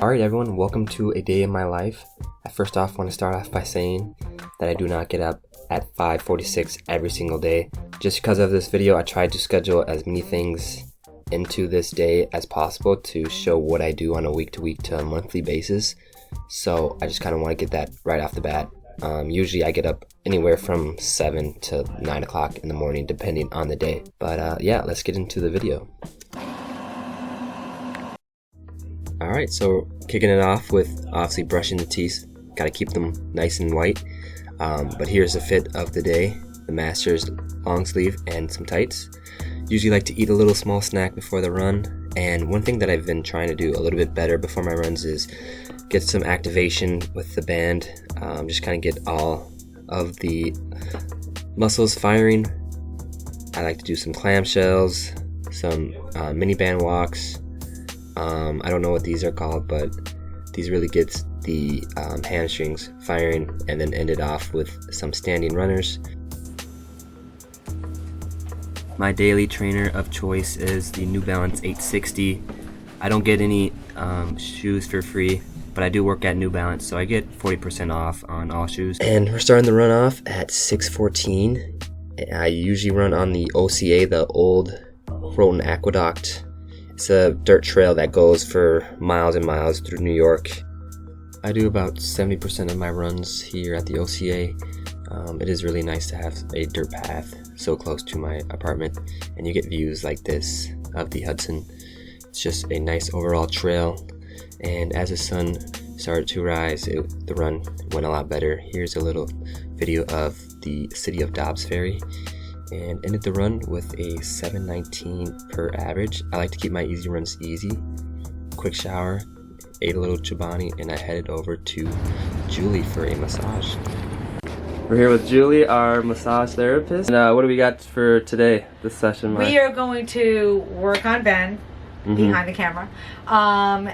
Alright everyone, welcome to a day in my life. I first off want to start off by saying that I do not get up at 5:46 every single day. Just because of this video, I tried to schedule as many things into this day as possible to show what I do on a week-to-week to a monthly basis. So I just kind of want to get that right off the bat. Usually I get up anywhere from 7 to 9 o'clock in the morning depending on the day. But yeah, let's get into the video. Alright, so kicking it off with obviously brushing the teeth. Gotta keep them nice and white. But here's the fit of the day. The Masters long sleeve and some tights. Usually like to eat a little small snack before the run. And one thing that I've been trying to do a little bit better before my runs is get some activation with the band. Just kind of get all of the muscles firing. I like to do some clamshells, some mini band walks. I don't know what these are called, but these really gets the hamstrings firing, and then end it off with some standing runners. My daily trainer of choice is the New Balance 860. I don't get any shoes for free, but I do work at New Balance, so I get 40% off on all shoes. And we're starting the run off at 6:14. I usually run on the OCA, the Old Croton Aqueduct. It's a dirt trail that goes for miles and miles through New York. I do about 70% of my runs here at the OCA. It is really nice to have a dirt path so close to my apartment, and you get views like this of the Hudson. It's just a nice overall trail, and as the sun started to rise, the run went a lot better. Here's a little video of the city of Dobbs Ferry, and ended the run with a 7:19 per average. I like to keep my easy runs easy. Quick shower, ate a little Chobani, and I headed over to Julie for a massage. We're here with Julie, our massage therapist. And what do we got for today, this session? We are going to work on Ben behind the camera,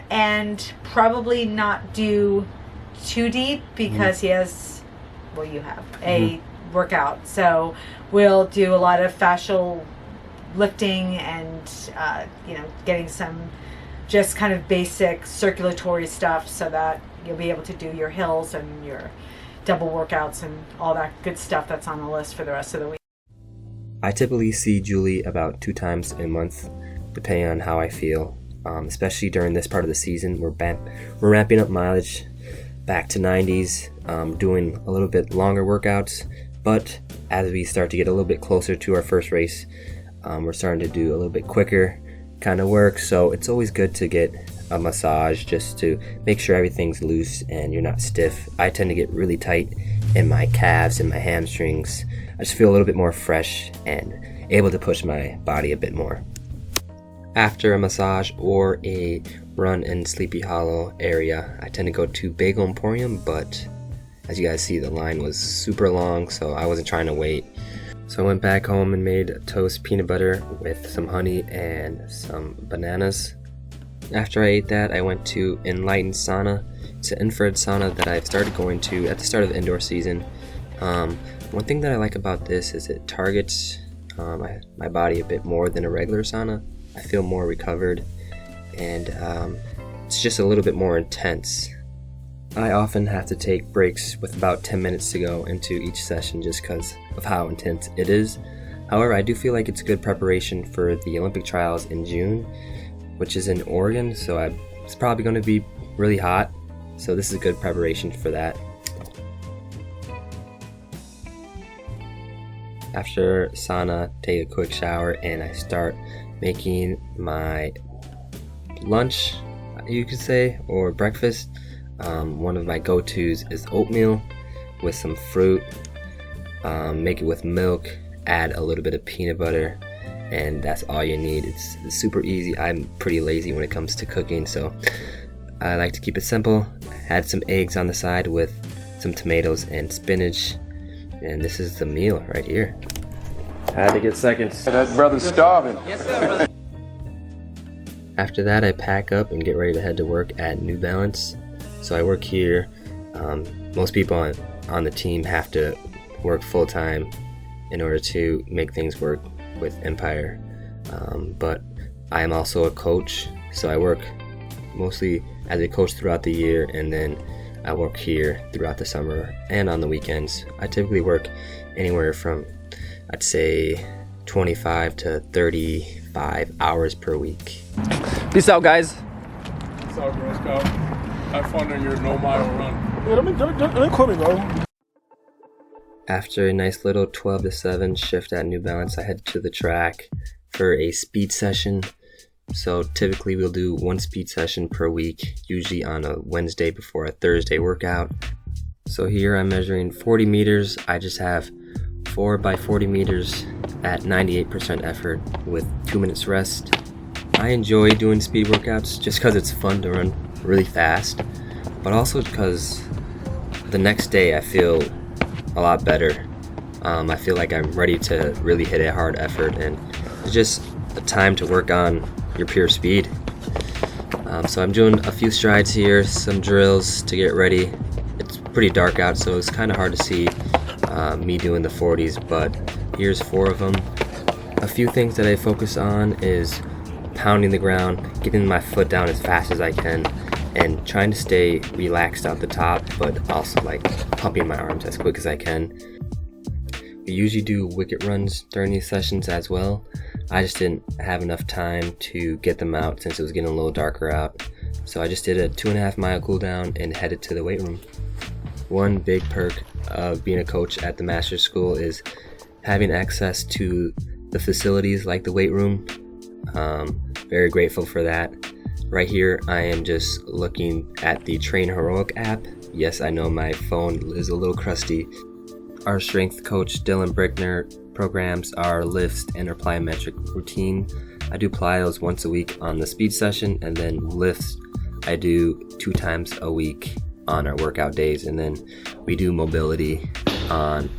and probably not do too deep because he has, well, you have a workout. So we'll do a lot of fascial lifting and getting some just kind of basic circulatory stuff so that you'll be able to do your hills and your double workouts and all that good stuff that's on the list for the rest of the week. I typically see Julie about 2 times a month, depending on how I feel. Especially during this part of the season, we're ramping up mileage back to 90s, doing a little bit longer workouts. But as we start to get a little bit closer to our first race, we're starting to do a little bit quicker kind of work. So it's always good to get a massage just to make sure everything's loose and you're not stiff. I tend to get really tight in my calves and my hamstrings. I just feel a little bit more fresh and able to push my body a bit more. After a massage or a run in Sleepy Hollow area, I tend to go to Bagel Emporium, but as you guys see, the line was super long, so I wasn't trying to wait. So I went back home and made toast peanut butter with some honey and some bananas. After I ate that, I went to Enlightened Sauna. It's an infrared sauna that I've started going to at the start of the indoor season. One thing that I like about this is it targets my body a bit more than a regular sauna. I feel more recovered, and it's just a little bit more intense. I often have to take breaks with about 10 minutes to go into each session just because of how intense it is. However, I do feel like it's good preparation for the Olympic trials in June, which is in Oregon, so it's probably going to be really hot. So this is a good preparation for that. After sauna, take a quick shower, and I start making my lunch, you could say, or breakfast. One of my go-tos is oatmeal with some fruit. Make it with milk, add a little bit of peanut butter, and that's all you need. It's super easy. I'm pretty lazy when it comes to cooking, so I like to keep it simple. Add some eggs on the side with some tomatoes and spinach, and this is the meal right here. Had to get seconds. That brother's starving. Yes, sir. After that, I pack up and get ready to head to work at New Balance. So I work here. Most people on the team have to work full-time in order to make things work with Empire. But I am also a coach, so I work mostly as a coach throughout the year, and then I work here throughout the summer and on the weekends. I typically work anywhere from, I'd say, 25 to 35 hours per week. Peace out, guys. Peace out, Girl Scout. Have fun on your no-mile run. Yeah, let me quit me, bro. After a nice little 12 to 7 shift at New Balance, I head to the track for a speed session. So typically we'll do one speed session per week, usually on a Wednesday before a Thursday workout. So here I'm measuring 40 meters. I just have 4 by 40 meters at 98% effort with 2 minutes rest. I enjoy doing speed workouts just because it's fun to run really fast, but also because the next day I feel a lot better. I feel like I'm ready to really hit a hard effort, and it's just a time to work on your pure speed. So I'm doing a few strides here, some drills to get ready. It's pretty dark out, so it's kind of hard to see me doing the 40s, but here's 4 of them. A few things that I focus on is pounding the ground, getting my foot down as fast as I can, and trying to stay relaxed out the top, but also like pumping my arms as quick as I can. We usually do wicket runs during these sessions as well. I just didn't have enough time to get them out since it was getting a little darker out. So I just did a 2.5 mile cool down and headed to the weight room. One big perk of being a coach at the Master's School is having access to the facilities like the weight room. Very grateful for that. Right here, I am just looking at the Train Heroic app. Yes, I know my phone is a little crusty. Our strength coach, Dylan Brickner, programs our lifts and our plyometric routine. I do plyos once a week on the speed session, and then lifts I do 2 times a week on our workout days, and then we do mobility on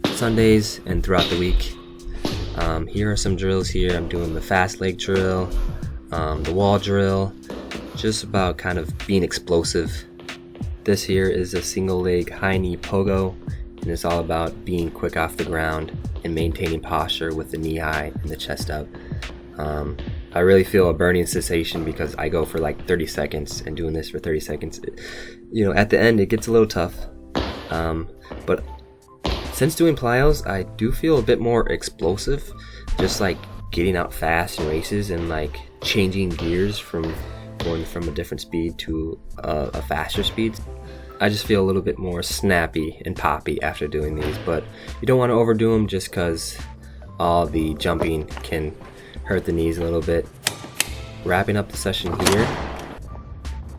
Sundays and throughout the week. Here are some drills here. I'm doing the fast leg drill, the wall drill, just about kind of being explosive. This here is a single leg high knee pogo, and it's all about being quick off the ground and maintaining posture with the knee high and the chest up. I really feel a burning sensation because I go for like 30 seconds, and doing this for 30 seconds, at the end it gets a little tough. But since doing plyos, I do feel a bit more explosive, just like getting out fast in races and like changing gears from going from a different speed to a faster speed. I just feel a little bit more snappy and poppy after doing these, but you don't want to overdo them just because all the jumping can hurt the knees a little bit. Wrapping up the session here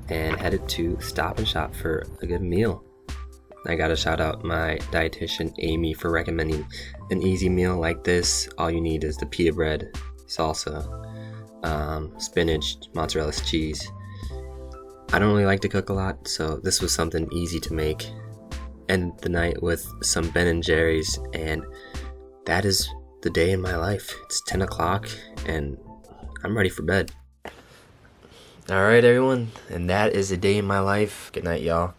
and headed to Stop and Shop for a good meal. I gotta shout out my dietitian Amy for recommending an easy meal like this. All you need is the pita bread, salsa, spinach, mozzarella cheese. I don't really like to cook a lot, so this was something easy to make. End the night with some Ben & Jerry's, and that is the day in my life. It's 10 o'clock, and I'm ready for bed. Alright, everyone, and that is a day in my life. Good night, y'all.